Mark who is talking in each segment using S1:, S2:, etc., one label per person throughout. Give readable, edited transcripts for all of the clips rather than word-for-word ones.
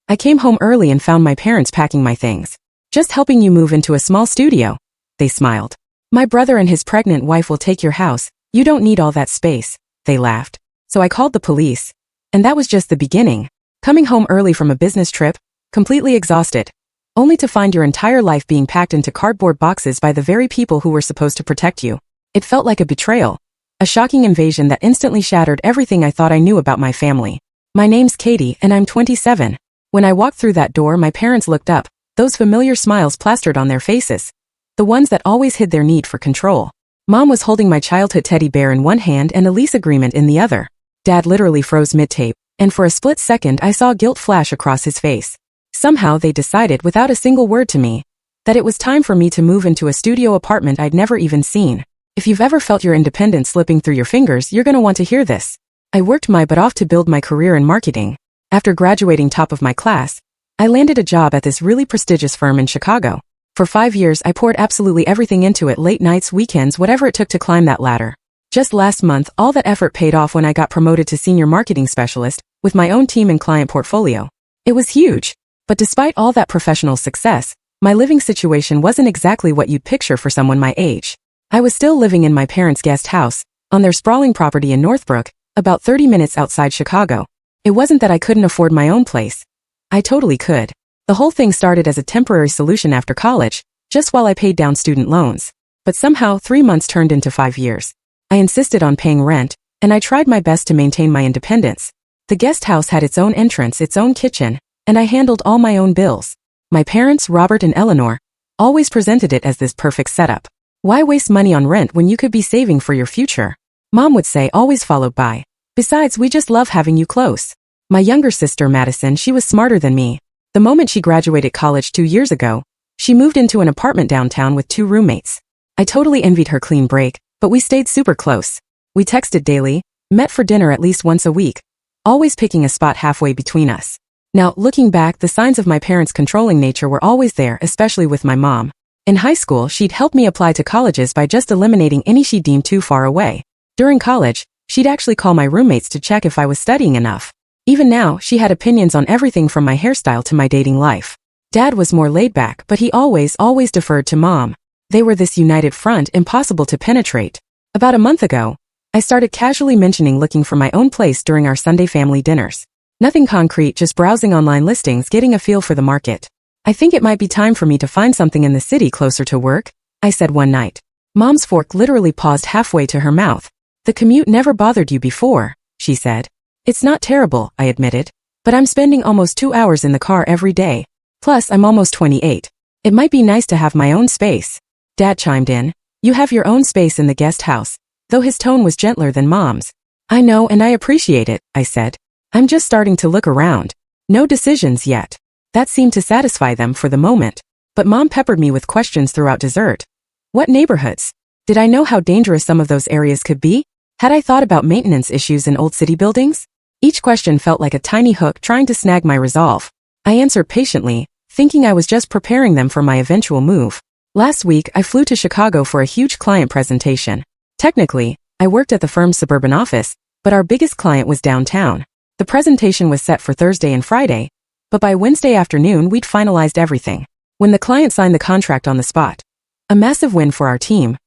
S1: I came home early and found my parents packing my things. Just helping you move into a small studio. They smiled. My brother and his pregnant wife will take your house. You don't need all that space. They laughed. So I called the police. And that was just the beginning. Coming home early from a business trip, completely exhausted, only to find your entire life being packed into cardboard boxes by the very people who were supposed to protect you. It felt like a betrayal. A shocking invasion that instantly shattered everything I thought I knew about my family. My name's Katie and I'm 27. When I walked through that door, my parents looked up, those familiar smiles plastered on their faces. The ones that always hid their need for control. Mom was holding my childhood teddy bear in one hand and a lease agreement in the other. Dad literally froze mid-tape, and for a split second I saw guilt flash across his face. Somehow they decided, without a single word to me, that it was time for me to move into a studio apartment I'd never even seen. If you've ever felt your independence slipping through your fingers, you're gonna want to hear this. I worked my butt off to build my career in marketing. After graduating top of my class, I landed a job at this really prestigious firm in Chicago. For 5 years I poured absolutely everything into it, late nights, weekends, whatever it took to climb that ladder. Just last month, all that effort paid off when I got promoted to senior marketing specialist, with my own team and client portfolio. It was huge. But despite all that professional success, my living situation wasn't exactly what you'd picture for someone my age. I was still living in my parents' guest house, on their sprawling property in Northbrook, about 30 minutes outside Chicago. It wasn't that I couldn't afford my own place. I totally could. The whole thing started as a temporary solution after college, just while I paid down student loans. But somehow 3 months turned into 5 years. I insisted on paying rent, and I tried my best to maintain my independence. The guest house had its own entrance, its own kitchen, and I handled all my own bills. My parents, Robert and Eleanor, always presented it as this perfect setup. Why waste money on rent when you could be saving for your future? Mom would say, always followed by, besides, we just love having you close. My younger sister, Madison, she was smarter than me. The moment she graduated college 2 years ago, she moved into an apartment downtown with 2 roommates. I totally envied her clean break, but we stayed super close. We texted daily, met for dinner at least once a week, always picking a spot halfway between us. Now, looking back, the signs of my parents' controlling nature were always there, especially with my mom. In high school, she'd help me apply to colleges by just eliminating any she deemed too far away. During college, she'd actually call my roommates to check if I was studying enough. Even now, she had opinions on everything from my hairstyle to my dating life. Dad was more laid back, but he always deferred to Mom. They were this united front, impossible to penetrate. About a month ago, I started casually mentioning looking for my own place during our Sunday family dinners. Nothing concrete, just browsing online listings, getting a feel for the market. I think it might be time for me to find something in the city closer to work, I said one night. Mom's fork literally paused halfway to her mouth. The commute never bothered you before, she said. It's not terrible, I admitted. But I'm spending almost 2 hours in the car every day. Plus, I'm almost 28. It might be nice to have my own space. Dad chimed in. You have your own space in the guest house, though his tone was gentler than Mom's. I know and I appreciate it, I said. I'm just starting to look around. No decisions yet. That seemed to satisfy them for the moment. But Mom peppered me with questions throughout dessert. What neighborhoods? Did I know how dangerous some of those areas could be? Had I thought about maintenance issues in old city buildings? Each question felt like a tiny hook trying to snag my resolve. I answered patiently, thinking I was just preparing them for my eventual move. Last week, I flew to Chicago for a huge client presentation. Technically, I worked at the firm's suburban office, but our biggest client was downtown. The presentation was set for Thursday and Friday, but by Wednesday afternoon we'd finalized everything. When the client signed the contract on the spot, a massive win for our team,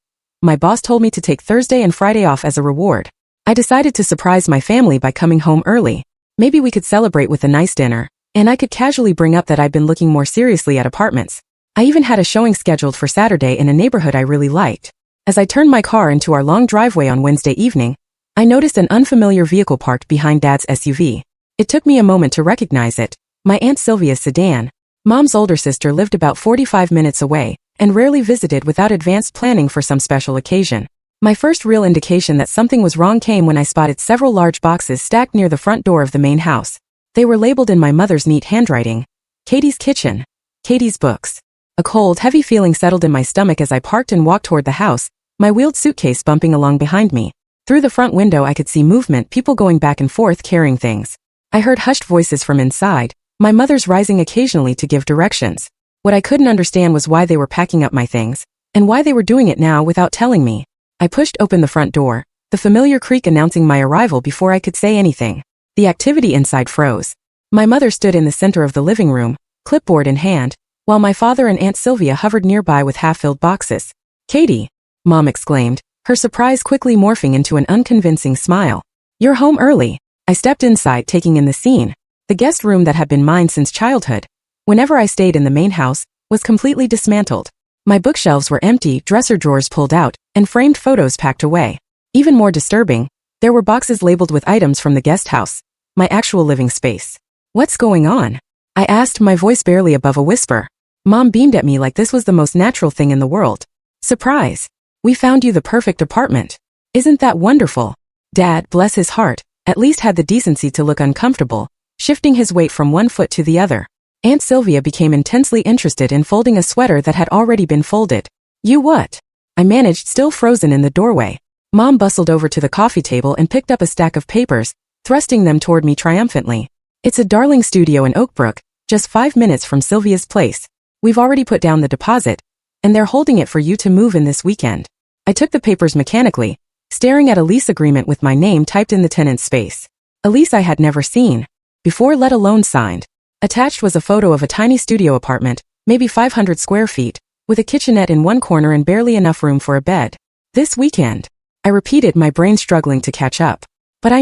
S1: my boss told me to take Thursday and Friday off as a reward. I decided to surprise my family by coming home early. Maybe we could celebrate with a nice dinner, and I could casually bring up that I'd been looking more seriously at apartments. I even had a showing scheduled for Saturday in a neighborhood I really liked. As I turned my car into our long driveway on Wednesday evening, I noticed an unfamiliar vehicle parked behind Dad's SUV. It took me a moment to recognize it, my Aunt Sylvia's sedan. Mom's older sister lived about 45 minutes away, and rarely visited without advanced planning for some special occasion. My first real indication that something was wrong came when I spotted several large boxes stacked near the front door of the main house. They were labeled in my mother's neat handwriting. Katie's kitchen. Katie's books. A cold, heavy feeling settled in my stomach as I parked and walked toward the house, my wheeled suitcase bumping along behind me. Through the front window I could see movement, people going back and forth carrying things. I heard hushed voices from inside, my mother's rising occasionally to give directions. What I couldn't understand was why they were packing up my things, and why they were doing it now without telling me. I pushed open the front door, the familiar creak announcing my arrival before I could say anything. The activity inside froze. My mother stood in the center of the living room, clipboard in hand, while my father and Aunt Sylvia hovered nearby with half-filled boxes. "Katie," Mom exclaimed, her surprise quickly morphing into an unconvincing smile. "You're home early." I stepped inside, taking in the scene. The guest room that had been mine since childhood, whenever I stayed in the main house, was completely dismantled. My bookshelves were empty, dresser drawers pulled out, and framed photos packed away. Even more disturbing, there were boxes labeled with items from the guest house, my actual living space. "What's going on?" I asked, my voice barely above a whisper. Mom beamed at me like this was the most natural thing in the world. "Surprise! We found you the perfect apartment. Isn't that wonderful?" Dad, bless his heart, at least had the decency to look uncomfortable, shifting his weight from one foot to the other. Aunt Sylvia became intensely interested in folding a sweater that had already been folded. "You what?" I managed, still frozen in the doorway. Mom bustled over to the coffee table and picked up a stack of papers, thrusting them toward me triumphantly. "It's a darling studio in Oakbrook, just 5 minutes from Sylvia's place. We've already put down the deposit, and they're holding it for you to move in this weekend." I took the papers mechanically, staring at a lease agreement with my name typed in the tenant's space. A lease I had never seen before, let alone signed. Attached was a photo of a tiny studio apartment, maybe 500 square feet, with a kitchenette in one corner and barely enough room for a bed. "This weekend," I repeated, my brain struggling to catch up. "But I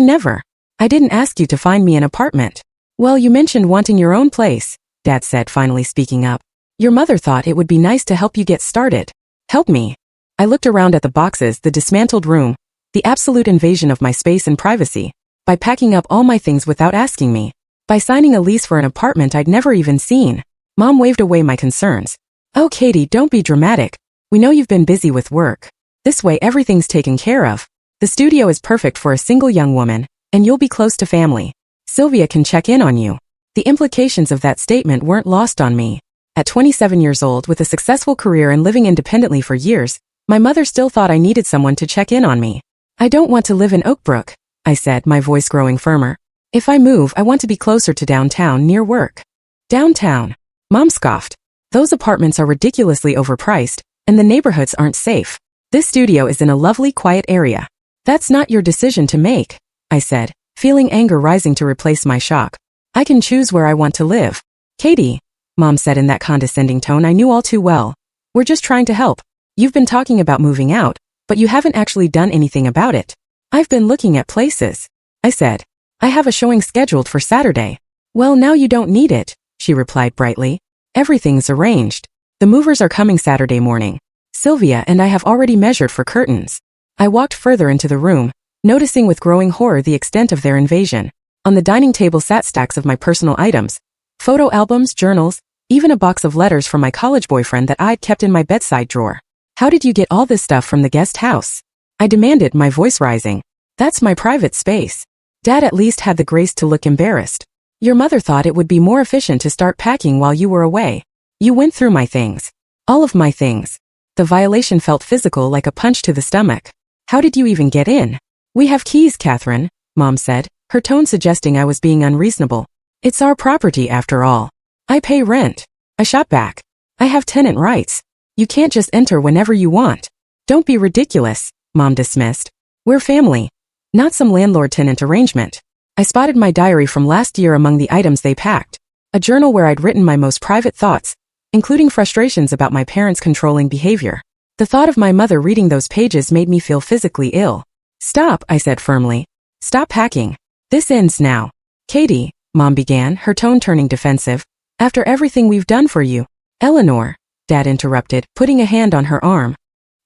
S1: didn't ask you to find me an apartment." "Well, you mentioned wanting your own place," Dad said, finally speaking up. "Your mother thought it would be nice to help you get started." "Help me?" I looked around at the boxes, the dismantled room, the absolute invasion of my space and privacy. By packing up all my things without asking me. By signing a lease for an apartment I'd never even seen. Mom waved away my concerns. "Oh, Katie, don't be dramatic. We know you've been busy with work. This way everything's taken care of. The studio is perfect for a single young woman, and you'll be close to family. Sylvia can check in on you." The implications of that statement weren't lost on me. At 27 years old, with a successful career and living independently for years, my mother still thought I needed someone to check in on me. "I don't want to live in Oakbrook," I said, my voice growing firmer. "If I move, I want to be closer to downtown, near work." "Downtown?" Mom scoffed. "Those apartments are ridiculously overpriced, and the neighborhoods aren't safe. This studio is in a lovely, quiet area." "That's not your decision to make," I said, feeling anger rising to replace my shock. "I can choose where I want to live." "Katie," Mom said in that condescending tone I knew all too well, "we're just trying to help. You've been talking about moving out, but you haven't actually done anything about it." "I've been looking at places," I said. "I have a showing scheduled for Saturday." "Well, now you don't need it," she replied brightly. "Everything's arranged. The movers are coming Saturday morning. Sylvia and I have already measured for curtains." I walked further into the room, noticing with growing horror the extent of their invasion. On the dining table sat stacks of my personal items, photo albums, journals, even a box of letters from my college boyfriend that I'd kept in my bedside drawer. "How did you get all this stuff from the guest house?" I demanded, my voice rising. "That's my private space." Dad at least had the grace to look embarrassed. "Your mother thought it would be more efficient to start packing while you were away. You went through my things. All of my things." The violation felt physical, like a punch to the stomach. "How did you even get in?" "We have keys, Catherine," Mom said, her tone suggesting I was being unreasonable. "It's our property after all. I pay rent." I shot back. "I have tenant rights. You can't just enter whenever you want." "Don't be ridiculous," Mom dismissed. "We're family, not some landlord-tenant arrangement." I spotted my diary from last year among the items they packed, a journal where I'd written my most private thoughts, including frustrations about my parents' controlling behavior. The thought of my mother reading those pages made me feel physically ill. "Stop," I said firmly. "Stop packing. This ends now." "Katie," Mom began, her tone turning defensive, "after everything we've done for you." "Eleanor," Dad interrupted, putting a hand on her arm.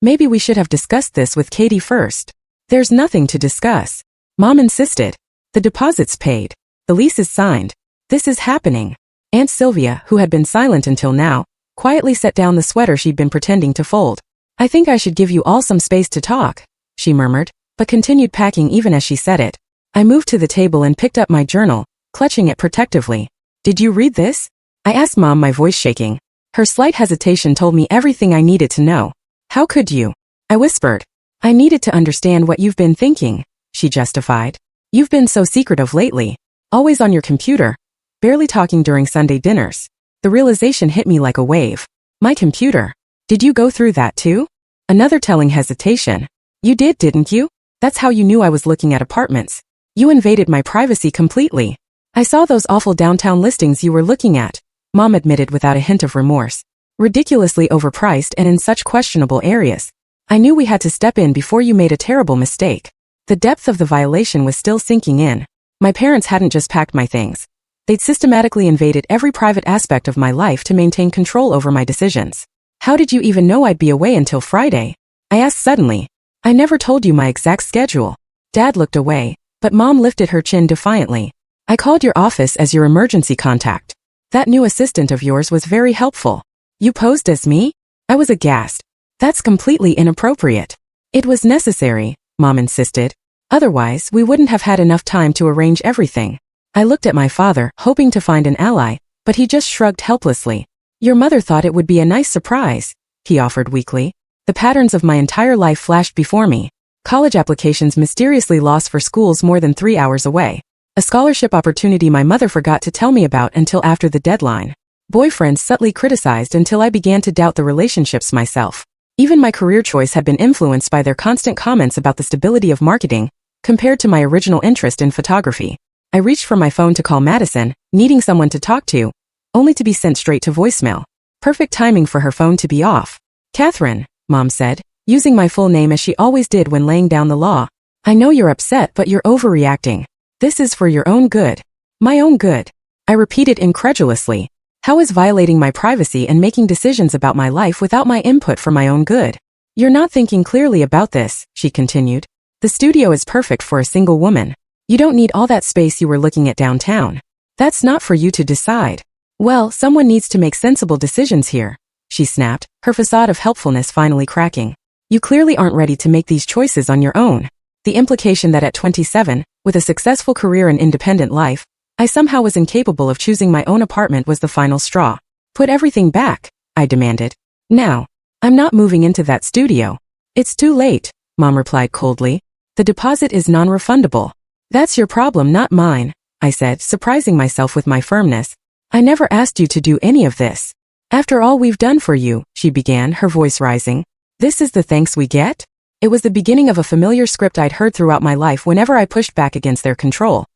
S1: "Maybe we should have discussed this with Katie first." "There's nothing to discuss," Mom insisted. "The deposit's paid. The lease is signed. This is happening." Aunt Sylvia, who had been silent until now, quietly set down the sweater she'd been pretending to fold. "I think I should give you all some space to talk," she murmured, but continued packing even as she said it. I moved to the table and picked up my journal, clutching it protectively. "Did you read this?" I asked Mom, my voice shaking. Her slight hesitation told me everything I needed to know. "How could you?" I whispered. "I needed to understand what you've been thinking," she justified. "You've been so secretive lately, always on your computer, barely talking during Sunday dinners." The realization hit me like a wave. My computer. Did you go through that too? Another telling hesitation. "You did, didn't you? That's how you knew I was looking at apartments. You invaded my privacy completely." I saw those awful downtown listings you were looking at, Mom admitted without a hint of remorse. Ridiculously overpriced and in such questionable areas. I knew we had to step in before you made a terrible mistake. The depth of the violation was still sinking in. My parents hadn't just packed my things. They'd systematically invaded every private aspect of my life to maintain control over my decisions. How did you even know I'd be away until Friday? I asked suddenly. I never told you my exact schedule. Dad looked away, but Mom lifted her chin defiantly. I called your office as your emergency contact. That new assistant of yours was very helpful. You posed as me? I was aghast. That's completely inappropriate. It was necessary, Mom insisted. Otherwise, we wouldn't have had enough time to arrange everything. I looked at my father, hoping to find an ally, but he just shrugged helplessly. Your mother thought it would be a nice surprise, he offered weakly. The patterns of my entire life flashed before me. College applications mysteriously lost for schools more than 3 hours away. A scholarship opportunity my mother forgot to tell me about until after the deadline. Boyfriends subtly criticized until I began to doubt the relationships myself. Even my career choice had been influenced by their constant comments about the stability of marketing, compared to my original interest in photography. I reached for my phone to call Madison, needing someone to talk to, only to be sent straight to voicemail. Perfect timing for her phone to be off. Catherine, Mom said, using my full name as she always did when laying down the law. I know you're upset, but you're overreacting. This is for your own good. My own good. I repeated incredulously. How is violating my privacy and making decisions about my life without my input for my own good? You're not thinking clearly about this, she continued. The studio is perfect for a single woman. You don't need all that space you were looking at downtown. That's not for you to decide. Well, someone needs to make sensible decisions here, she snapped, her facade of helpfulness finally cracking. You clearly aren't ready to make these choices on your own. The implication that at 27, with a successful career and independent life, I somehow was incapable of choosing my own apartment was the final straw. Put everything back, I demanded. Now. I'm not moving into that studio. It's too late, Mom replied coldly. The deposit is non-refundable. That's your problem, not mine, I said, surprising myself with my firmness. I never asked you to do any of this. After all we've done for you, she began, her voice rising. This is the thanks we get? It was the beginning of a familiar script I'd heard throughout my life whenever I pushed back against their control.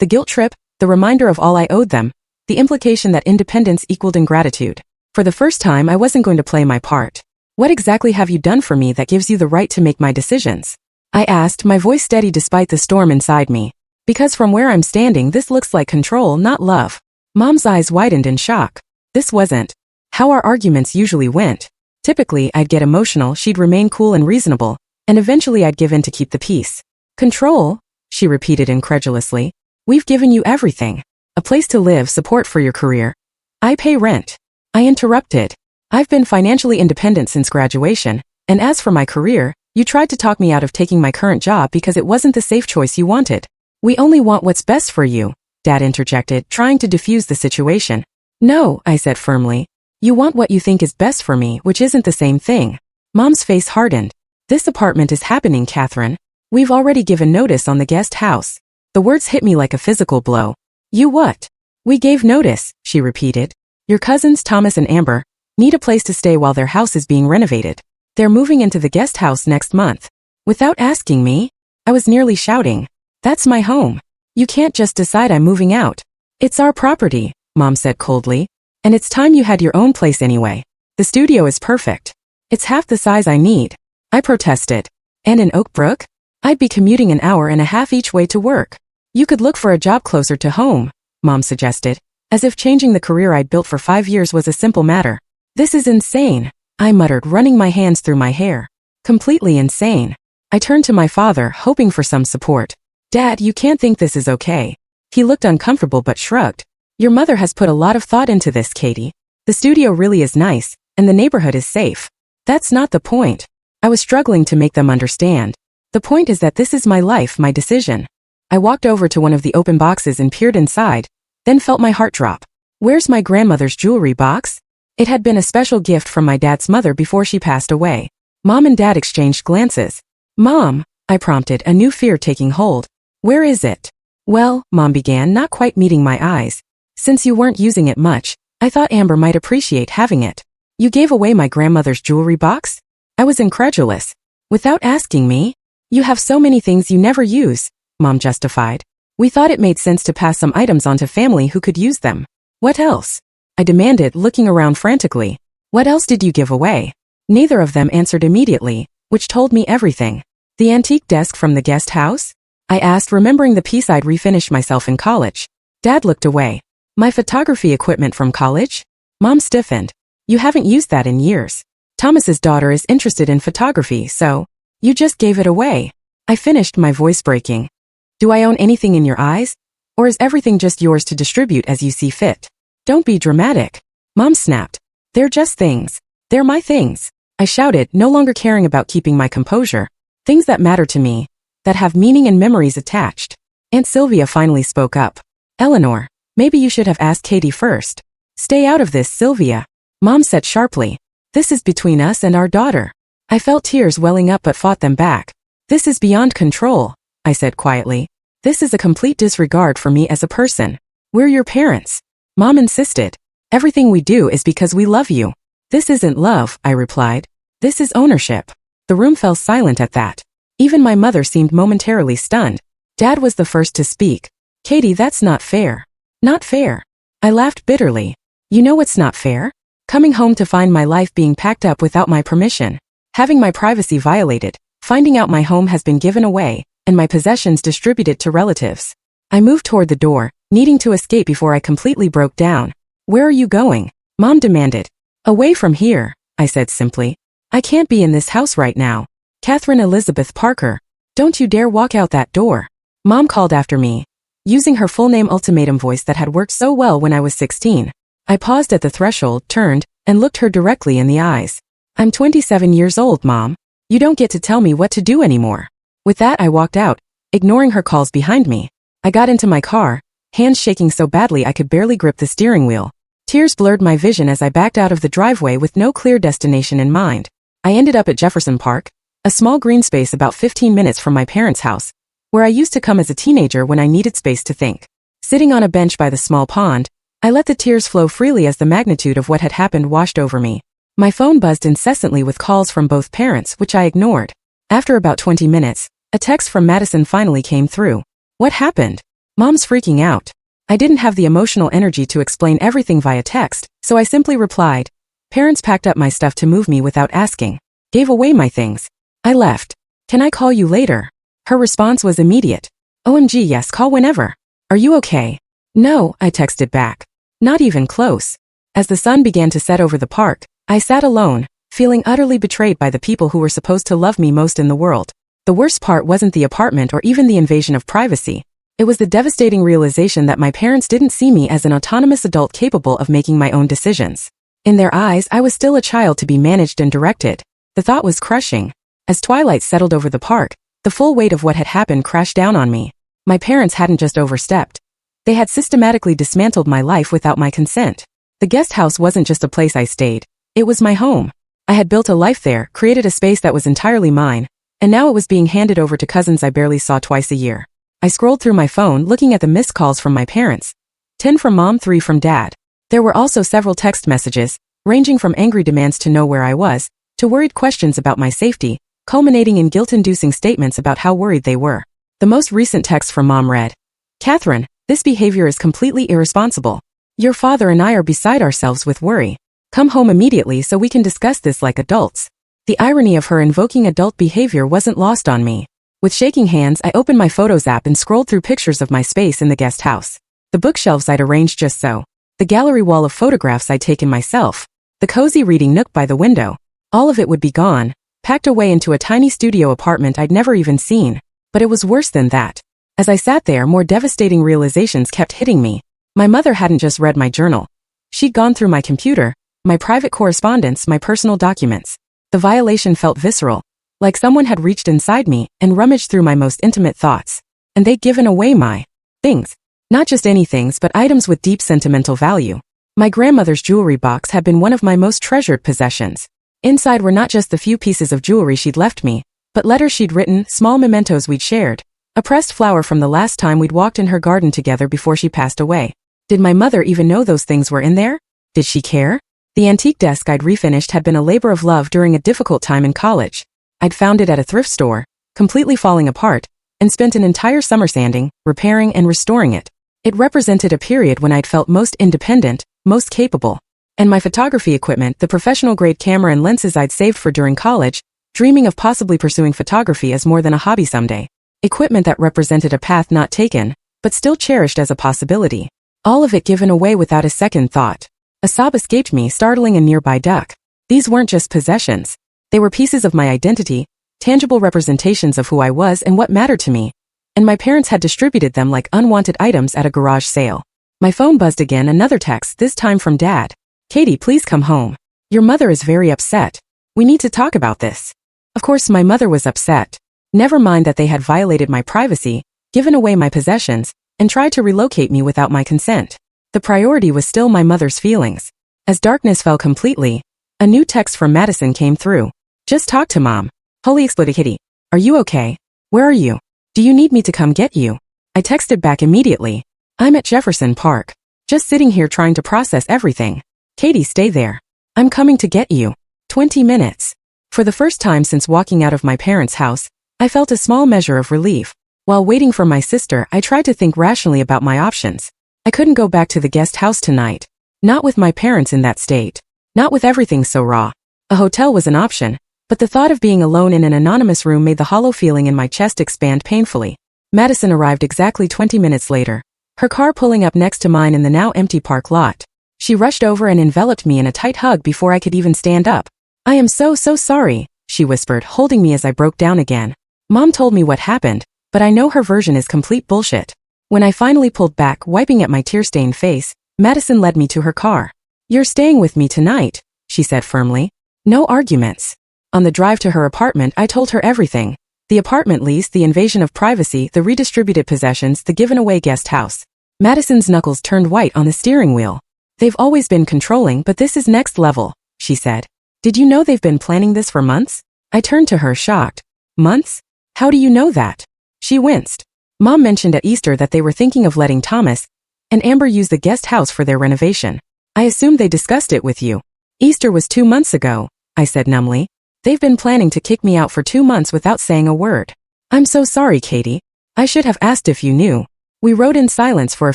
S1: The guilt trip, the reminder of all I owed them, the implication that independence equaled ingratitude. For the first time, I wasn't going to play my part. What exactly have you done for me that gives you the right to make my decisions? I asked, my voice steady despite the storm inside me. Because from where I'm standing, this looks like control, not love. Mom's eyes widened in shock. This wasn't how our arguments usually went. Typically, I'd get emotional, she'd remain cool and reasonable, and eventually I'd give in to keep the peace. Control? She repeated incredulously. We've given you everything. A place to live, support for your career. I pay rent. I interrupted. I've been financially independent since graduation, and as for my career, you tried to talk me out of taking my current job because it wasn't the safe choice you wanted. We only want what's best for you, Dad interjected, trying to defuse the situation. No, I said firmly. You want what you think is best for me, which isn't the same thing. Mom's face hardened. This apartment is happening, Catherine. We've already given notice on the guest house. The words hit me like a physical blow. You what? We gave notice, she repeated. Your cousins Thomas and Amber need a place to stay while their house is being renovated. They're moving into the guest house next month. Without asking me? I was nearly shouting. That's my home. You can't just decide I'm moving out. It's our property, Mom said coldly. And it's time you had your own place anyway. The studio is perfect. It's half the size I need. I protested. And in Oak Brook? I'd be commuting an hour and a half each way to work. You could look for a job closer to home, Mom suggested, as if changing the career I'd built for 5 years was a simple matter. This is insane, I muttered, running my hands through my hair. Completely insane. I turned to my father, hoping for some support. Dad, you can't think this is okay. He looked uncomfortable but shrugged. Your mother has put a lot of thought into this, Katie. The studio really is nice, and the neighborhood is safe. That's not the point. I was struggling to make them understand. The point is that this is my life, my decision. I walked over to one of the open boxes and peered inside, then felt my heart drop. Where's my grandmother's jewelry box? It had been a special gift from my dad's mother before she passed away. Mom and Dad exchanged glances. Mom, I prompted, a new fear taking hold. Where is it? Well, Mom began, not quite meeting my eyes. Since you weren't using it much, I thought Amber might appreciate having it. You gave away my grandmother's jewelry box? I was incredulous. Without asking me? You have so many things you never use, Mom justified. We thought it made sense to pass some items on to family who could use them. What else? I demanded, looking around frantically. What else did you give away? Neither of them answered immediately, which told me everything. The antique desk from the guest house? I asked, remembering the piece I'd refinished myself in college. Dad looked away. My photography equipment from college? Mom stiffened. You haven't used that in years. Thomas's daughter is interested in photography, so you just gave it away. I finished, my voice breaking. Do I own anything in your eyes? Or is everything just yours to distribute as you see fit? Don't be dramatic. Mom snapped. They're just things. They're my things. I shouted, no longer caring about keeping my composure. Things that matter to me, that have meaning and memories attached. Aunt Sylvia finally spoke up. Eleanor, maybe you should have asked Katie first. Stay out of this, Sylvia. Mom said sharply. This is between us and our daughter. I felt tears welling up but fought them back. This is beyond control, I said quietly. This is a complete disregard for me as a person. We're your parents. Mom insisted. Everything we do is because we love you. This isn't love, I replied. This is ownership. The room fell silent at that. Even my mother seemed momentarily stunned. Dad was the first to speak. Katie, that's not fair. Not fair. I laughed bitterly. You know what's not fair? Coming home to find my life being packed up without my permission. Having my privacy violated. Finding out my home has been given away, and my possessions distributed to relatives. I moved toward the door, needing to escape before I completely broke down. Where are you going? Mom demanded. Away from here, I said simply. I can't be in this house right now. Catherine Elizabeth Parker. Don't you dare walk out that door. Mom called after me, using her full name ultimatum voice that had worked so well when I was 16. I paused at the threshold, turned, and looked her directly in the eyes. I'm 27 years old, Mom. You don't get to tell me what to do anymore. With that, I walked out, ignoring her calls behind me. I got into my car, hands shaking so badly I could barely grip the steering wheel. Tears blurred my vision as I backed out of the driveway with no clear destination in mind. I ended up at Jefferson Park, a small green space about 15 minutes from my parents' house, where I used to come as a teenager when I needed space to think. Sitting on a bench by the small pond, I let the tears flow freely as the magnitude of what had happened washed over me. My phone buzzed incessantly with calls from both parents, which I ignored. After about 20 minutes, a text from Madison finally came through. What happened? Mom's freaking out. I didn't have the emotional energy to explain everything via text, so I simply replied. Parents packed up my stuff to move me without asking. Gave away my things. I left. Can I call you later? Her response was immediate. OMG, yes, call whenever. Are you okay? No, I texted back. Not even close. As the sun began to set over the park, I sat alone, feeling utterly betrayed by the people who were supposed to love me most in the world. The worst part wasn't the apartment or even the invasion of privacy. It was the devastating realization that my parents didn't see me as an autonomous adult capable of making my own decisions. In their eyes, I was still a child to be managed and directed. The thought was crushing. As twilight settled over the park, the full weight of what had happened crashed down on me. My parents hadn't just overstepped. They had systematically dismantled my life without my consent. The guest house wasn't just a place I stayed. It was my home. I had built a life there, created a space that was entirely mine, and now it was being handed over to cousins I barely saw twice a year. I scrolled through my phone looking at the missed calls from my parents. 10 from Mom, 3 from Dad. There were also several text messages, ranging from angry demands to know where I was, to worried questions about my safety, culminating in guilt-inducing statements about how worried they were. The most recent text from Mom read, Catherine, this behavior is completely irresponsible. Your father and I are beside ourselves with worry. Come home immediately so we can discuss this like adults. The irony of her invoking adult behavior wasn't lost on me. With shaking hands, I opened my Photos app and scrolled through pictures of my space in the guest house. The bookshelves I'd arranged just so. The gallery wall of photographs I'd taken myself. The cozy reading nook by the window. All of it would be gone, packed away into a tiny studio apartment I'd never even seen. But it was worse than that. As I sat there, more devastating realizations kept hitting me. My mother hadn't just read my journal. She'd gone through my computer, my private correspondence, my personal documents. The violation felt visceral, like someone had reached inside me and rummaged through my most intimate thoughts. And they'd given away my things. Not just any things, but items with deep sentimental value. My grandmother's jewelry box had been one of my most treasured possessions. Inside were not just the few pieces of jewelry she'd left me, but letters she'd written, small mementos we'd shared, a pressed flower from the last time we'd walked in her garden together before she passed away. Did my mother even know those things were in there? Did she care? The antique desk I'd refinished had been a labor of love during a difficult time in college. I'd found it at a thrift store, completely falling apart, and spent an entire summer sanding, repairing, and restoring it. It represented a period when I'd felt most independent, most capable. And my photography equipment, the professional-grade camera and lenses I'd saved for during college, dreaming of possibly pursuing photography as more than a hobby someday. Equipment that represented a path not taken, but still cherished as a possibility. All of it given away without a second thought. A sob escaped me, startling a nearby duck. These weren't just possessions. They were pieces of my identity, tangible representations of who I was and what mattered to me. And my parents had distributed them like unwanted items at a garage sale. My phone buzzed again, another text, this time from Dad. Katie, please come home. Your mother is very upset. We need to talk about this. Of course, my mother was upset. Never mind that they had violated my privacy, given away my possessions, and tried to relocate me without my consent. The priority was still my mother's feelings. As darkness fell completely, a new text from Madison came through. Just talk to Mom. Holy exploded Kitty. Are you okay? Where are you? Do you need me to come get you? I texted back immediately. I'm at Jefferson Park. Just sitting here trying to process everything. Katie, stay there. I'm coming to get you. 20 minutes. For the first time since walking out of my parents' house, I felt a small measure of relief. While waiting for my sister, I tried to think rationally about my options. I couldn't go back to the guest house tonight. Not with my parents in that state. Not with everything so raw. A hotel was an option, but the thought of being alone in an anonymous room made the hollow feeling in my chest expand painfully. Madison arrived exactly 20 minutes later, her car pulling up next to mine in the now empty park lot. She rushed over and enveloped me in a tight hug before I could even stand up. I am so sorry, she whispered, holding me as I broke down again. Mom told me what happened, but I know her version is complete bullshit. When I finally pulled back, wiping at my tear-stained face, Madison led me to her car. You're staying with me tonight, she said firmly. No arguments. On the drive to her apartment, I told her everything. The apartment lease, the invasion of privacy, the redistributed possessions, the given-away guest house. Madison's knuckles turned white on the steering wheel. They've always been controlling, but this is next level, she said. Did you know they've been planning this for months? I turned to her, shocked. Months? How do you know that? She winced. Mom mentioned at Easter that they were thinking of letting Thomas and Amber use the guest house for their renovation. I assumed they discussed it with you. Easter was 2 months ago, I said numbly. They've been planning to kick me out for 2 months without saying a word. I'm so sorry, Katie. I should have asked if you knew. We rode in silence for a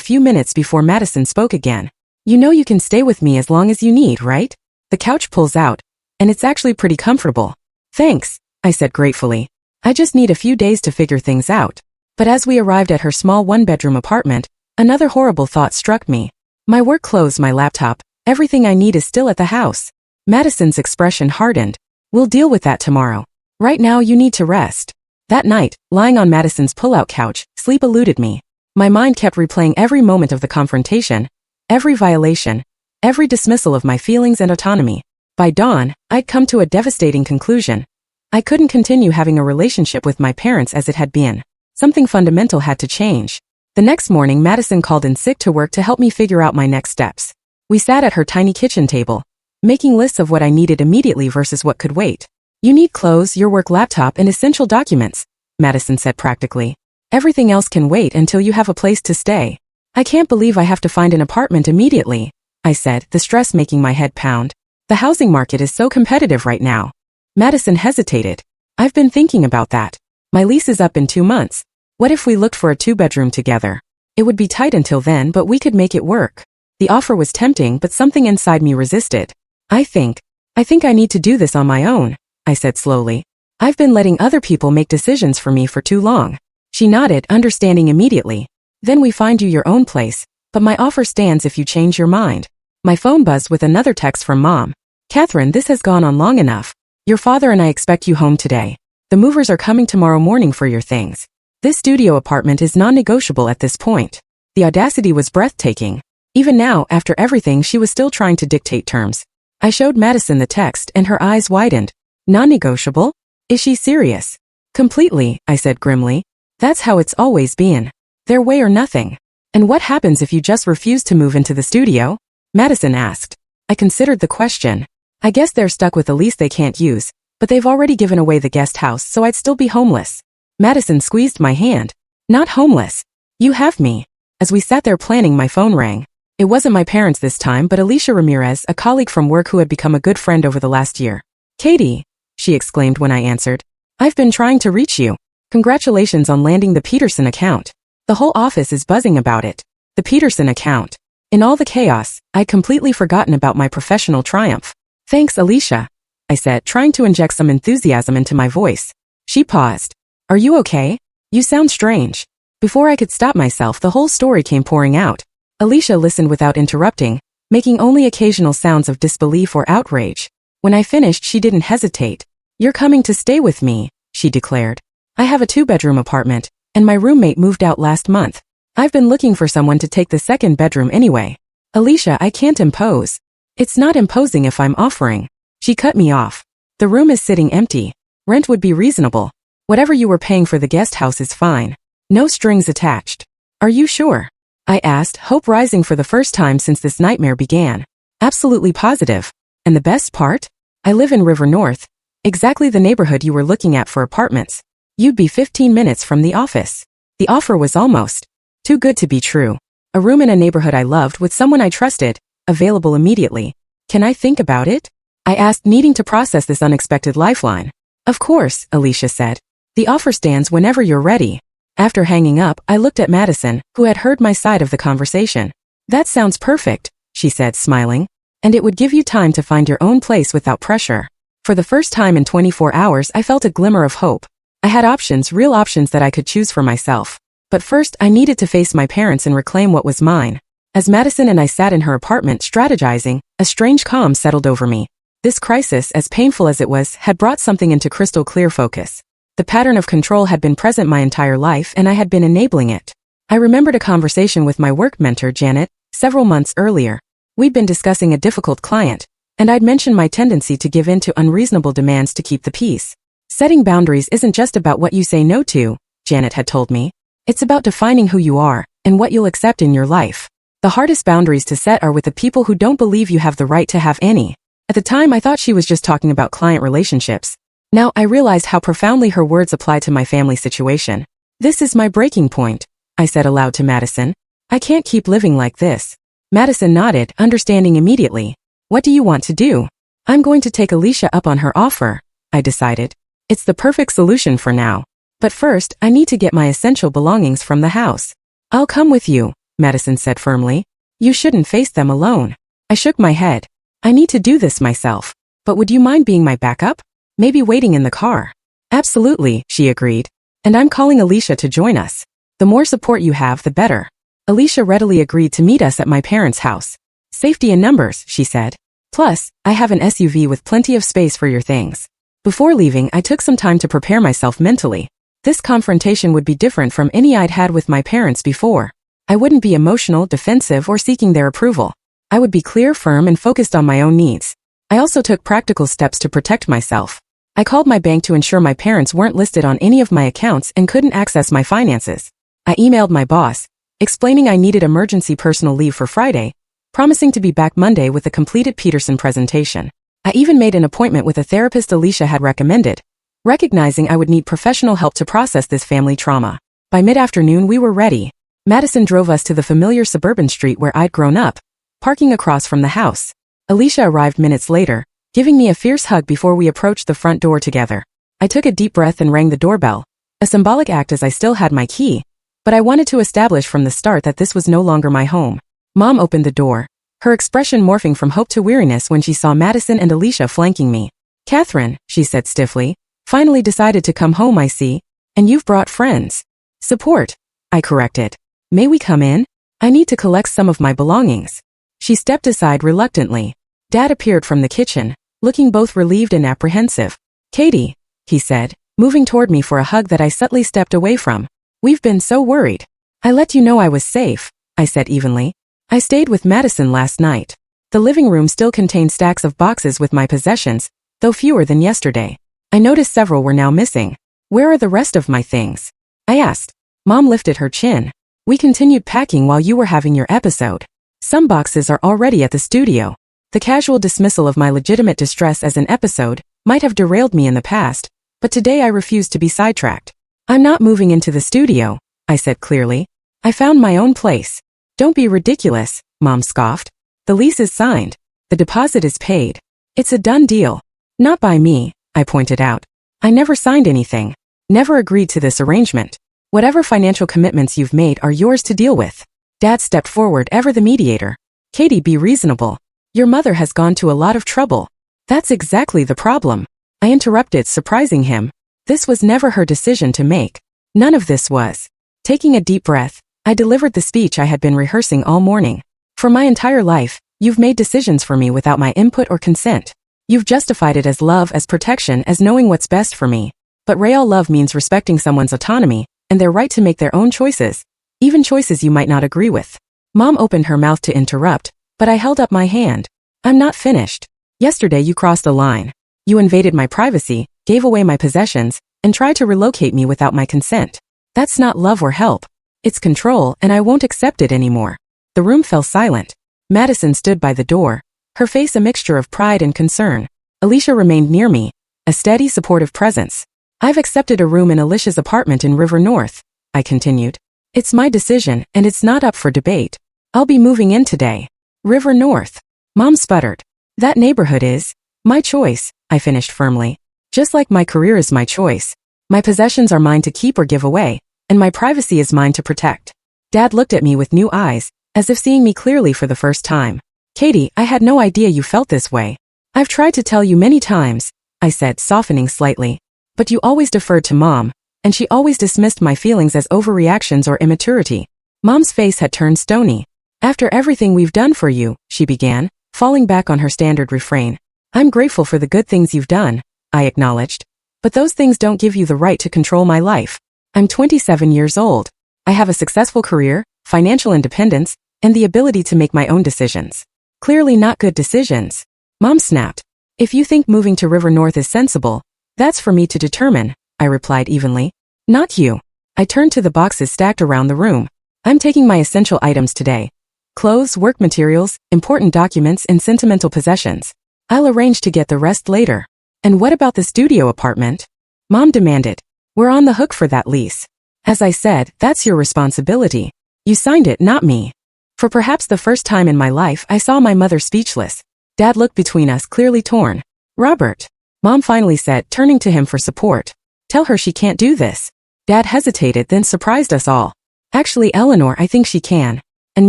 S1: few minutes before Madison spoke again. You know you can stay with me as long as you need, right? The couch pulls out, and it's actually pretty comfortable. Thanks, I said gratefully. I just need a few days to figure things out. But as we arrived at her small one-bedroom apartment, another horrible thought struck me. My work clothes, my laptop, everything I need is still at the house. Madison's expression hardened. We'll deal with that tomorrow. Right now you need to rest. That night, lying on Madison's pull-out couch, sleep eluded me. My mind kept replaying every moment of the confrontation, every violation, every dismissal of my feelings and autonomy. By dawn, I'd come to a devastating conclusion. I couldn't continue having a relationship with my parents as it had been. Something fundamental had to change. The next morning, Madison called in sick to work to help me figure out my next steps. We sat at her tiny kitchen table, making lists of what I needed immediately versus what could wait. You need clothes, your work laptop, and essential documents, Madison said practically. Everything else can wait until you have a place to stay. I can't believe I have to find an apartment immediately, I said, the stress making my head pound. The housing market is so competitive right now. Madison hesitated. I've been thinking about that. My lease is up in 2 months. What if we looked for a 2-bedroom together? It would be tight until then, but we could make it work. The offer was tempting, but something inside me resisted. I think I need to do this on my own, I said slowly. I've been letting other people make decisions for me for too long. She nodded, understanding immediately. Then we find you your own place, but my offer stands if you change your mind. My phone buzzed with another text from Mom. Catherine, this has gone on long enough. Your father and I expect you home today. The movers are coming tomorrow morning for your things. This studio apartment is non-negotiable at this point. The audacity was breathtaking. Even now, after everything, she was still trying to dictate terms. I showed Madison the text and her eyes widened. Non-negotiable? Is she serious? Completely, I said grimly. That's how it's always been. Their way or nothing. And what happens if you just refuse to move into the studio? Madison asked. I considered the question. I guess they're stuck with a lease they can't use, but they've already given away the guest house, so I'd still be homeless. Madison squeezed my hand. Not homeless. You have me. As we sat there planning, my phone rang. It wasn't my parents this time, but Alicia Ramirez, a colleague from work who had become a good friend over the last year. Katie, she exclaimed when I answered. I've been trying to reach you. Congratulations on landing the Peterson account. The whole office is buzzing about it. The Peterson account. In all the chaos, I'd completely forgotten about my professional triumph. Thanks, Alicia, I said, trying to inject some enthusiasm into my voice. She paused. Are you okay? You sound strange. Before I could stop myself, the whole story came pouring out. Alicia listened without interrupting, making only occasional sounds of disbelief or outrage. When I finished, she didn't hesitate. You're coming to stay with me, she declared. I have a 2-bedroom apartment, and my roommate moved out last month. I've been looking for someone to take the 2nd bedroom anyway. Alicia, I can't impose. It's not imposing if I'm offering. She cut me off. The room is sitting empty. Rent would be reasonable. Whatever you were paying for the guest house is fine. No strings attached. Are you sure? I asked, hope rising for the first time since this nightmare began. Absolutely positive. And the best part? I live in River North, exactly the neighborhood you were looking at for apartments. You'd be 15 minutes from the office. The offer was almost too good to be true. A room in a neighborhood I loved with someone I trusted, available immediately. Can I think about it? I asked, needing to process this unexpected lifeline. Of course, Alicia said. The offer stands whenever you're ready. After hanging up, I looked at Madison, who had heard my side of the conversation. That sounds perfect, she said, smiling. And it would give you time to find your own place without pressure. For the first time in 24 hours, I felt a glimmer of hope. I had options, real options that I could choose for myself. But first, I needed to face my parents and reclaim what was mine. As Madison and I sat in her apartment strategizing, a strange calm settled over me. This crisis, as painful as it was, had brought something into crystal clear focus. The pattern of control had been present my entire life, and I had been enabling it. I remembered a conversation with my work mentor, Janet, several months earlier. We'd been discussing a difficult client, and I'd mentioned my tendency to give in to unreasonable demands to keep the peace. Setting boundaries isn't just about what you say no to, Janet had told me. It's about defining who you are and what you'll accept in your life. The hardest boundaries to set are with the people who don't believe you have the right to have any. At the time, I thought she was just talking about client relationships. Now I realized how profoundly her words apply to my family situation. This is my breaking point, I said aloud to Madison. I can't keep living like this. Madison nodded, understanding immediately. What do you want to do? I'm going to take Alicia up on her offer, I decided. It's the perfect solution for now. But first, I need to get my essential belongings from the house. I'll come with you, Madison said firmly. You shouldn't face them alone. I shook my head. I need to do this myself. But would you mind being my backup? Maybe waiting in the car. Absolutely, she agreed. And I'm calling Alicia to join us. The more support you have, the better. Alicia readily agreed to meet us at my parents' house. Safety in numbers, she said. Plus, I have an SUV with plenty of space for your things. Before leaving, I took some time to prepare myself mentally. This confrontation would be different from any I'd had with my parents before. I wouldn't be emotional, defensive, or seeking their approval. I would be clear, firm, and focused on my own needs. I also took practical steps to protect myself. I called my bank to ensure my parents weren't listed on any of my accounts and couldn't access my finances. I emailed my boss, explaining I needed emergency personal leave for Friday, promising to be back Monday with a completed Peterson presentation. I even made an appointment with a therapist Alicia had recommended, recognizing I would need professional help to process this family trauma. By mid-afternoon, we were ready. Madison drove us to the familiar suburban street where I'd grown up, parking across from the house. Alicia arrived minutes later, giving me a fierce hug before we approached the front door together. I took a deep breath and rang the doorbell, a symbolic act as I still had my key, but I wanted to establish from the start that this was no longer my home. Mom opened the door, her expression morphing from hope to weariness when she saw Madison and Alicia flanking me. Catherine, she said stiffly, finally decided to come home, I see, and you've brought friends. Support, I corrected. May we come in? I need to collect some of my belongings. She stepped aside reluctantly. Dad appeared from the kitchen, looking both relieved and apprehensive. Katie, he said, moving toward me for a hug that I subtly stepped away from. We've been so worried. I let you know I was safe, I said evenly. I stayed with Madison last night. The living room still contained stacks of boxes with my possessions, though fewer than yesterday. I noticed several were now missing. Where are the rest of my things? I asked. Mom lifted her chin. We continued packing while you were having your episode. Some boxes are already at the studio. The casual dismissal of my legitimate distress as an episode might have derailed me in the past, but today I refuse to be sidetracked. I'm not moving into the studio, I said clearly. I found my own place. Don't be ridiculous, Mom scoffed. The lease is signed. The deposit is paid. It's a done deal. Not by me, I pointed out. I never signed anything. never agreed to this arrangement. Whatever financial commitments you've made are yours to deal with. Dad stepped forward, ever the mediator. Katie, be reasonable. Your mother has gone to a lot of trouble. That's exactly the problem. I interrupted, surprising him. This was never her decision to make. None of this was. Taking a deep breath, I delivered the speech I had been rehearsing all morning. For my entire life, you've made decisions for me without my input or consent. You've justified it as love, as protection, as knowing what's best for me. But real love means respecting someone's autonomy and their right to make their own choices, even choices you might not agree with. Mom opened her mouth to interrupt, but I held up my hand. I'm not finished. Yesterday you crossed the line. You invaded my privacy, gave away my possessions, and tried to relocate me without my consent. That's not love or help. It's control, and I won't accept it anymore. The room fell silent. Madison stood by the door, her face a mixture of pride and concern. Alicia remained near me, a steady, supportive presence. I've accepted a room in Alicia's apartment in River North, I continued. It's my decision, and it's not up for debate. I'll be moving in today. River North. Mom sputtered. That neighborhood is my choice, I finished firmly. Just like my career is my choice. My possessions are mine to keep or give away, and my privacy is mine to protect. Dad looked at me with new eyes, as if seeing me clearly for the first time. Katie, I had no idea you felt this way. I've tried to tell you many times, I said, softening slightly. But you always deferred to Mom, and she always dismissed my feelings as overreactions or immaturity. Mom's face had turned stony. After everything we've done for you, she began, falling back on her standard refrain. I'm grateful for the good things you've done, I acknowledged. But those things don't give you the right to control my life. I'm 27 years old. I have a successful career, financial independence, and the ability to make my own decisions. Clearly not good decisions. Mom snapped. If you think moving to River North is sensible, that's for me to determine, I replied evenly. Not you. I turned to the boxes stacked around the room. I'm taking my essential items today. Clothes, work materials, important documents, and sentimental possessions. I'll arrange to get the rest later. And what about the studio apartment? Mom demanded. We're on the hook for that lease. As I said, that's your responsibility. You signed it, not me. For perhaps the first time in my life, I saw my mother speechless. Dad looked between us, clearly torn. Robert. Mom finally said, turning to him for support. Tell her she can't do this. Dad hesitated, then surprised us all. Actually, Eleanor, I think she can. And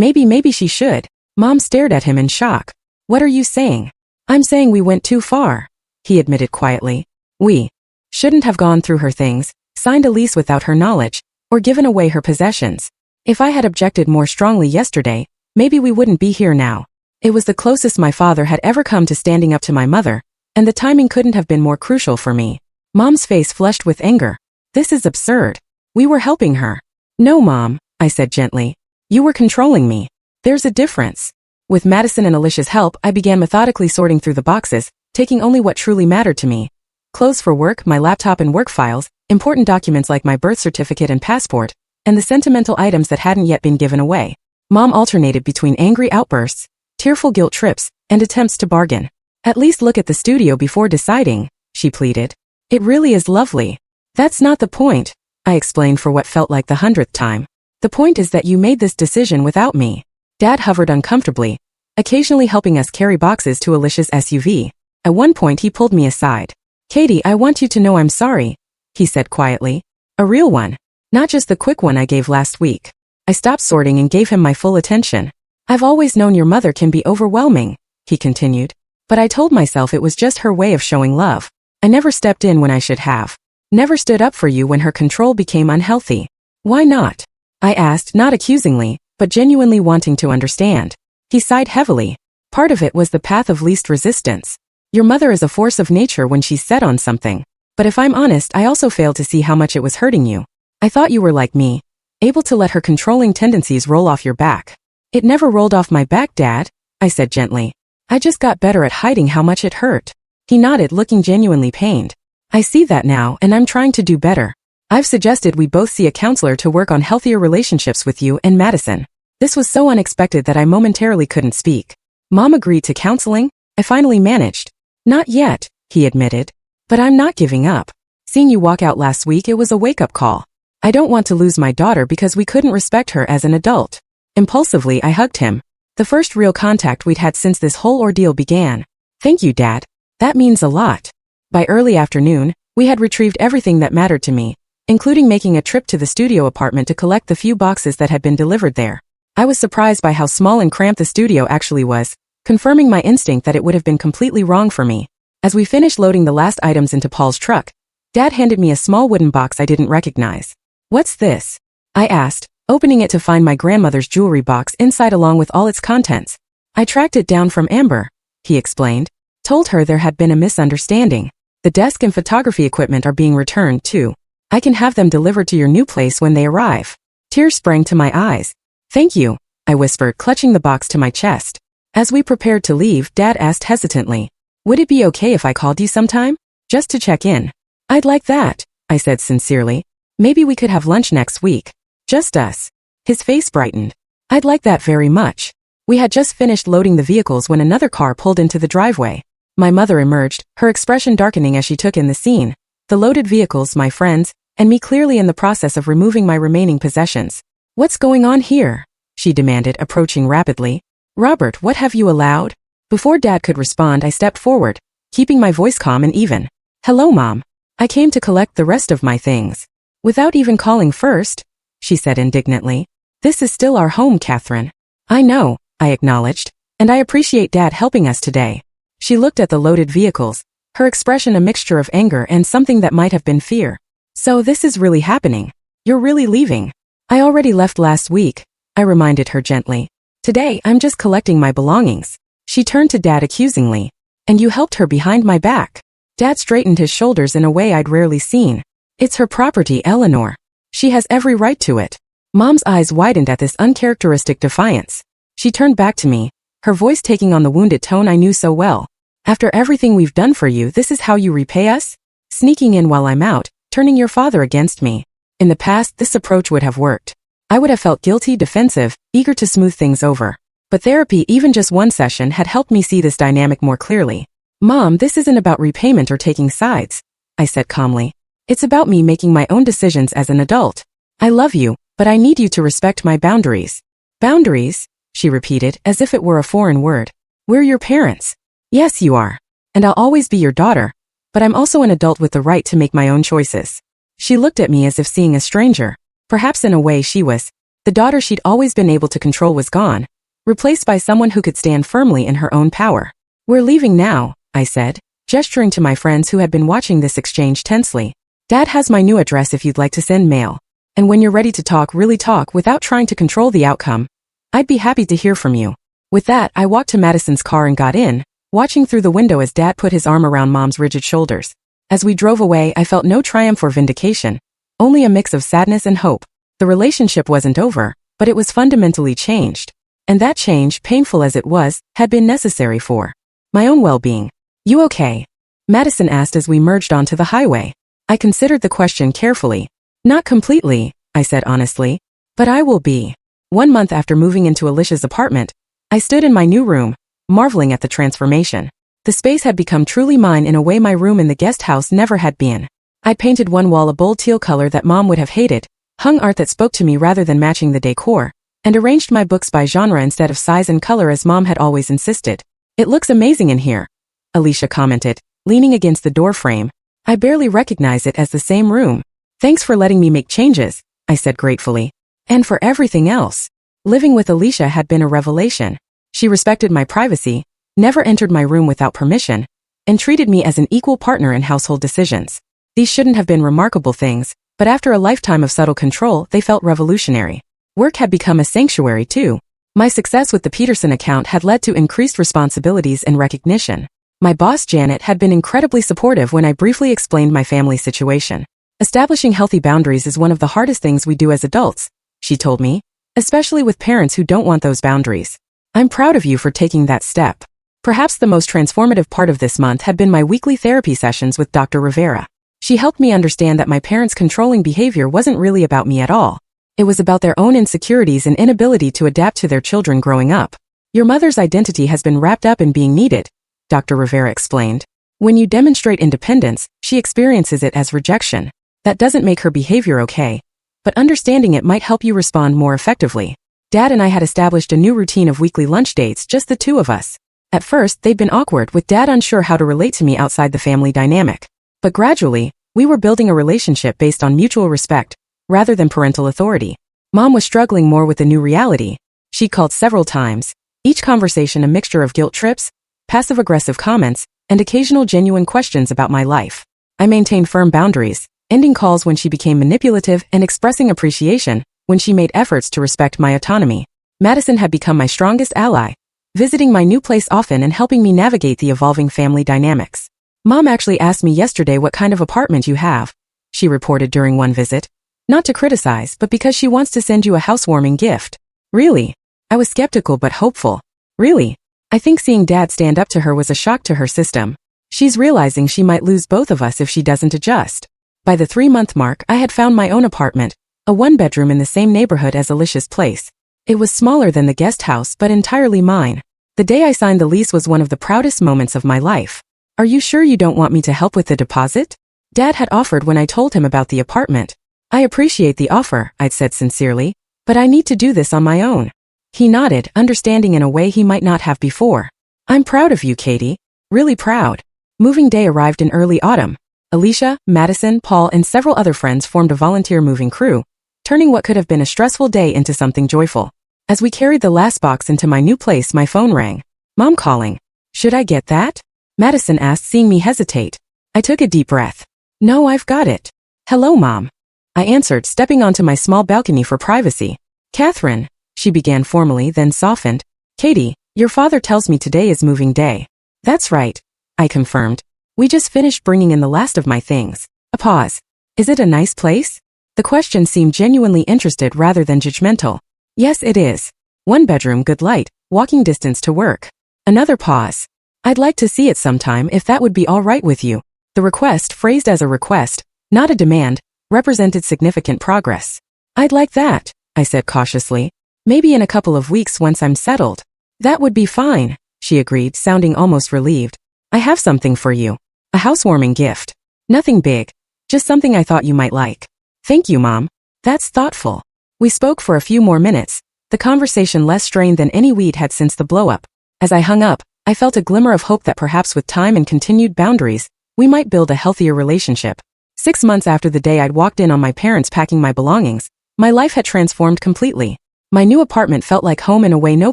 S1: maybe she should. Mom stared at him in shock. What are you saying? I'm saying we went too far, he admitted quietly. We shouldn't have gone through her things, signed a lease without her knowledge, or given away her possessions. If I had objected more strongly yesterday, maybe we wouldn't be here now. It was the closest my father had ever come to standing up to my mother, and the timing couldn't have been more crucial for me. Mom's face flushed with anger. This is absurd. We were helping her. No, Mom, I said gently. You were controlling me. There's a difference. With Madison and Alicia's help, I began methodically sorting through the boxes, taking only what truly mattered to me. Clothes for work, my laptop and work files, important documents like my birth certificate and passport, and the sentimental items that hadn't yet been given away. Mom alternated between angry outbursts, tearful guilt trips, and attempts to bargain. At least look at the studio before deciding, she pleaded. It really is lovely. That's not the point, I explained for what felt like the 100th time. The point is that you made this decision without me. Dad hovered uncomfortably, occasionally helping us carry boxes to Alicia's SUV. At one point he pulled me aside. Katie, I want you to know I'm sorry, he said quietly. A real one. Not just the quick one I gave last week. I stopped sorting and gave him my full attention. I've always known your mother can be overwhelming, he continued. But I told myself it was just her way of showing love. I never stepped in when I should have. Never stood up for you when her control became unhealthy. Why not? I asked, not accusingly, but genuinely wanting to understand. He sighed heavily. Part of it was the path of least resistance. Your mother is a force of nature when she's set on something. But if I'm honest, I also failed to see how much it was hurting you. I thought you were like me, able to let her controlling tendencies roll off your back. It never rolled off my back, Dad, I said gently. I just got better at hiding how much it hurt. He nodded, looking genuinely pained. I see that now, and I'm trying to do better. I've suggested we both see a counselor to work on healthier relationships with you and Madison. This was so unexpected that I momentarily couldn't speak. Mom agreed to counseling? I finally managed. Not yet, he admitted. But I'm not giving up. Seeing you walk out last week, it was a wake-up call. I don't want to lose my daughter because we couldn't respect her as an adult. Impulsively, I hugged him. The first real contact we'd had since this whole ordeal began. Thank you, Dad. That means a lot. By early afternoon, we had retrieved everything that mattered to me. including making a trip to the studio apartment to collect the few boxes that had been delivered there. I was surprised by how small and cramped the studio actually was, confirming my instinct that it would have been completely wrong for me. As we finished loading the last items into Paul's truck, Dad handed me a small wooden box I didn't recognize. "What's this?" I asked, opening it to find my grandmother's jewelry box inside along with all its contents. "I tracked it down from Amber," he explained. "Told her there had been a misunderstanding. The desk and photography equipment are being returned, too. I can have them delivered to your new place when they arrive." Tears sprang to my eyes. "Thank you," I whispered, clutching the box to my chest. As we prepared to leave, Dad asked hesitantly, "Would it be okay if I called you sometime? Just to check in?" "I'd like that," I said sincerely. "Maybe we could have lunch next week. Just us." His face brightened. "I'd like that very much." We had just finished loading the vehicles when another car pulled into the driveway. My mother emerged, her expression darkening as she took in the scene. The loaded vehicles, my friends, and me clearly in the process of removing my remaining possessions. "What's going on here?" she demanded, approaching rapidly. "Robert, what have you allowed?" Before Dad could respond, I stepped forward, keeping my voice calm and even. "Hello, Mom. I came to collect the rest of my things." "Without even calling first?" she said indignantly. "This is still our home, Catherine." "I know," I acknowledged, "and I appreciate Dad helping us today." She looked at the loaded vehicles, her expression a mixture of anger and something that might have been fear. "So this is really happening? You're really leaving?" "I already left last week," I reminded her gently. "Today, I'm just collecting my belongings." She turned to Dad accusingly. "And you helped her behind my back?" Dad straightened his shoulders in a way I'd rarely seen. "It's her property, Eleanor. She has every right to it." Mom's eyes widened at this uncharacteristic defiance. She turned back to me, her voice taking on the wounded tone I knew so well. "After everything we've done for you, this is how you repay us? Sneaking in while I'm out, turning your father against me." In the past, this approach would have worked. I would have felt guilty, defensive, eager to smooth things over. But therapy, even just one session, had helped me see this dynamic more clearly. "Mom, this isn't about repayment or taking sides," I said calmly. "It's about me making my own decisions as an adult. I love you, but I need you to respect my boundaries." "Boundaries?" she repeated, as if it were a foreign word. "We're your parents." "Yes, you are. And I'll always be your daughter. But I'm also an adult with the right to make my own choices." She looked at me as if seeing a stranger. Perhaps in a way she was. The daughter she'd always been able to control was gone, replaced by someone who could stand firmly in her own power. "We're leaving now," I said, gesturing to my friends who had been watching this exchange tensely. "Dad has my new address if you'd like to send mail. And when you're ready to talk, really talk without trying to control the outcome, I'd be happy to hear from you." With that, I walked to Madison's car and got in, watching through the window as Dad put his arm around Mom's rigid shoulders. As we drove away, I felt no triumph or vindication, only a mix of sadness and hope. The relationship wasn't over, but it was fundamentally changed. And that change, painful as it was, had been necessary for my own well-being. "You okay?" Madison asked as we merged onto the highway. I considered the question carefully. "Not completely," I said honestly, "but I will be." 1 month after moving into Alicia's apartment, I stood in my new room, marveling at the transformation. The space had become truly mine in a way my room in the guest house never had been. I'd painted one wall a bold teal color that Mom would have hated, hung art that spoke to me rather than matching the decor, and arranged my books by genre instead of size and color as Mom had always insisted. "It looks amazing in here," Alicia commented, leaning against the door frame. "I barely recognize it as the same room." "Thanks for letting me make changes," I said gratefully. "And for everything else." Living with Alicia had been a revelation. She respected my privacy, never entered my room without permission, and treated me as an equal partner in household decisions. These shouldn't have been remarkable things, but after a lifetime of subtle control, they felt revolutionary. Work had become a sanctuary too. My success with the Peterson account had led to increased responsibilities and recognition. My boss Janet had been incredibly supportive when I briefly explained my family situation. "Establishing healthy boundaries is one of the hardest things we do as adults," she told me, "especially with parents who don't want those boundaries. I'm proud of you for taking that step." Perhaps the most transformative part of this month had been my weekly therapy sessions with Dr. Rivera. She helped me understand that my parents' controlling behavior wasn't really about me at all. It was about their own insecurities and inability to adapt to their children growing up. "Your mother's identity has been wrapped up in being needed," Dr. Rivera explained. "When you demonstrate independence, she experiences it as rejection. That doesn't make her behavior okay, but understanding it might help you respond more effectively." Dad and I had established a new routine of weekly lunch dates, just the two of us. At first, they'd been awkward, with Dad unsure how to relate to me outside the family dynamic. But gradually, We were building a relationship based on mutual respect, rather than parental authority. Mom was struggling more with the new reality. She called several times, each conversation a mixture of guilt trips, passive-aggressive comments, and occasional genuine questions about my life. I maintained firm boundaries, ending calls when she became manipulative and expressing appreciation when she made efforts to respect my autonomy. Madison had become my strongest ally, visiting my new place often and helping me navigate the evolving family dynamics. Mom actually asked me yesterday what kind of apartment you have, she reported during one visit. Not to criticize, but because she wants to send you a housewarming gift. Really? I was skeptical but hopeful. Really? I think seeing Dad stand up to her was a shock to her system. She's realizing she might lose both of us if she doesn't adjust. By the 3-month mark, I had found my own apartment, a 1-bedroom in the same neighborhood as Alicia's place. It was smaller than the guest house but entirely mine. The day I signed the lease was one of the proudest moments of my life. Are you sure you don't want me to help with the deposit? Dad had offered when I told him about the apartment. I appreciate the offer, I'd said sincerely, but I need to do this on my own. He nodded, understanding in a way he might not have before. I'm proud of you, Katie. Really proud. Moving day arrived in early autumn. Alicia, Madison, Paul, and several other friends formed a volunteer moving crew, turning what could have been a stressful day into something joyful. As we carried the last box into my new place, my phone rang. Mom calling. Should I get that? Madison asked, seeing me hesitate. I took a deep breath. No, I've got it. Hello, Mom. I answered, stepping onto my small balcony for privacy. Catherine, she began formally, then softened. Katie, your father tells me today is moving day. That's right, I confirmed. We just finished bringing in the last of my things. A pause. Is it a nice place? The question seemed genuinely interested rather than judgmental. Yes, it is. 1-bedroom, good light, walking distance to work. Another pause. I'd like to see it sometime if that would be all right with you. The request, phrased as a request, not a demand, represented significant progress. I'd like that, I said cautiously. Maybe in a couple of weeks once I'm settled. That would be fine, she agreed, sounding almost relieved. I have something for you. A housewarming gift. Nothing big. Just something I thought you might like. Thank you, Mom. That's thoughtful. We spoke for a few more minutes, the conversation less strained than any we'd had since the blow-up. As I hung up, I felt a glimmer of hope that perhaps with time and continued boundaries, we might build a healthier relationship. 6 months after the day I'd walked in on my parents packing my belongings, my life had transformed completely. My new apartment felt like home in a way no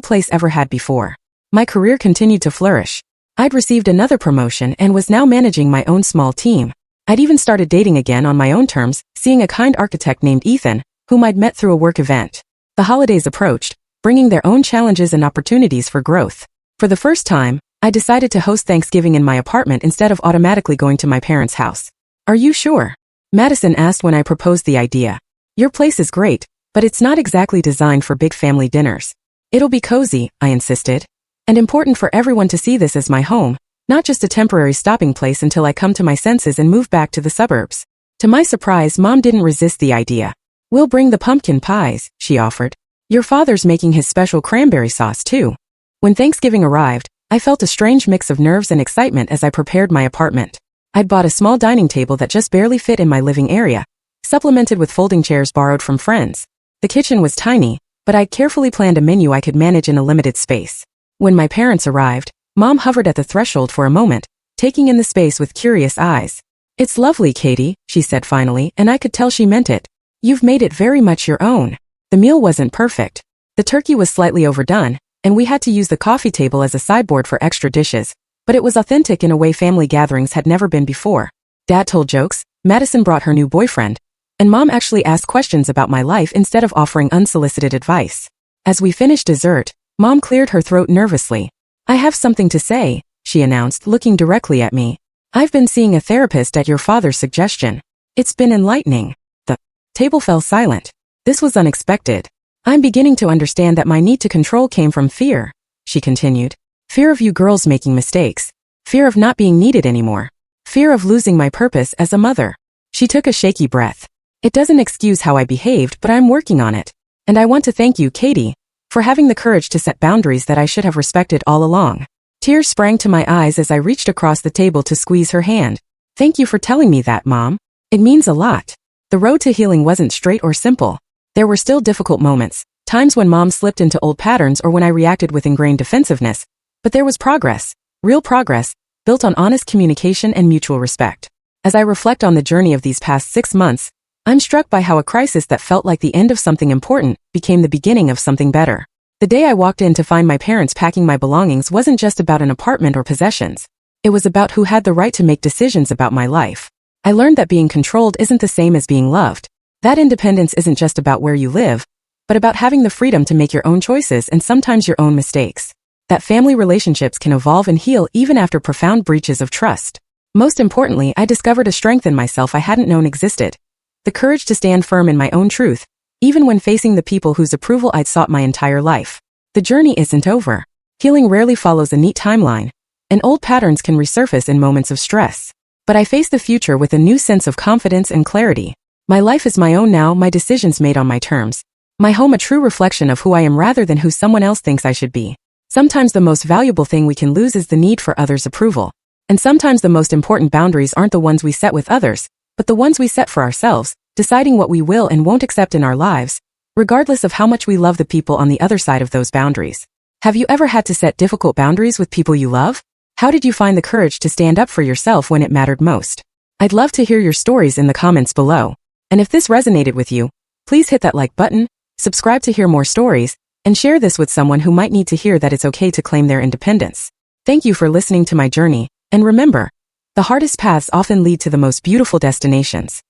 S1: place ever had before. My career continued to flourish. I'd received another promotion and was now managing my own small team. I'd even started dating again on my own terms, seeing a kind architect named Ethan, whom I'd met through a work event. The holidays approached, bringing their own challenges and opportunities for growth. For the first time, I decided to host Thanksgiving in my apartment instead of automatically going to my parents' house. Are you sure? Madison asked when I proposed the idea. Your place is great, but it's not exactly designed for big family dinners. It'll be cozy, I insisted. And important for everyone to see this as my home, not just a temporary stopping place until I come to my senses and move back to the suburbs. To my surprise, Mom didn't resist the idea. We'll bring the pumpkin pies, she offered. Your father's making his special cranberry sauce too. When Thanksgiving arrived, I felt a strange mix of nerves and excitement as I prepared my apartment. I'd bought a small dining table that just barely fit in my living area, supplemented with folding chairs borrowed from friends. The kitchen was tiny, but I'd carefully planned a menu I could manage in a limited space. When my parents arrived, Mom hovered at the threshold for a moment, taking in the space with curious eyes. It's lovely, Katie, she said finally, and I could tell she meant it. You've made it very much your own. The meal wasn't perfect. The turkey was slightly overdone, and we had to use the coffee table as a sideboard for extra dishes, but it was authentic in a way family gatherings had never been before. Dad told jokes, Madison brought her new boyfriend, and Mom actually asked questions about my life instead of offering unsolicited advice. As we finished dessert, Mom cleared her throat nervously. I have something to say, she announced, looking directly at me. I've been seeing a therapist at your father's suggestion. It's been enlightening. The table fell silent. This was unexpected. I'm beginning to understand that my need to control came from fear, she continued. Fear of you girls making mistakes. Fear of not being needed anymore. Fear of losing my purpose as a mother. She took a shaky breath. It doesn't excuse how I behaved, but I'm working on it. And I want to thank you, Katie, for having the courage to set boundaries that I should have respected all along. Tears sprang to my eyes as I reached across the table to squeeze her hand. Thank you for telling me that, Mom. It means a lot. The road to healing wasn't straight or simple. There were still difficult moments, times when Mom slipped into old patterns or when I reacted with ingrained defensiveness. But there was progress, real progress, built on honest communication and mutual respect. As I reflect on the journey of these past 6 months, I'm struck by how a crisis that felt like the end of something important became the beginning of something better. The day I walked in to find my parents packing my belongings wasn't just about an apartment or possessions. It was about who had the right to make decisions about my life. I learned that being controlled isn't the same as being loved. That independence isn't just about where you live, but about having the freedom to make your own choices and sometimes your own mistakes. That family relationships can evolve and heal even after profound breaches of trust. Most importantly, I discovered a strength in myself I hadn't known existed. The courage to stand firm in my own truth, even when facing the people whose approval I'd sought my entire life. The journey isn't over. Healing rarely follows a neat timeline, and old patterns can resurface in moments of stress. But I face the future with a new sense of confidence and clarity. My life is my own now, my decisions made on my terms. My home a true reflection of who I am rather than who someone else thinks I should be. Sometimes the most valuable thing we can lose is the need for others' approval. And sometimes the most important boundaries aren't the ones we set with others, but the ones we set for ourselves, deciding what we will and won't accept in our lives, regardless of how much we love the people on the other side of those boundaries. Have you ever had to set difficult boundaries with people you love? How did you find the courage to stand up for yourself when it mattered most? I'd love to hear your stories in the comments below. And if this resonated with you, please hit that like button, subscribe to hear more stories, and share this with someone who might need to hear that it's okay to claim their independence. Thank you for listening to my journey, and remember, the hardest paths often lead to the most beautiful destinations.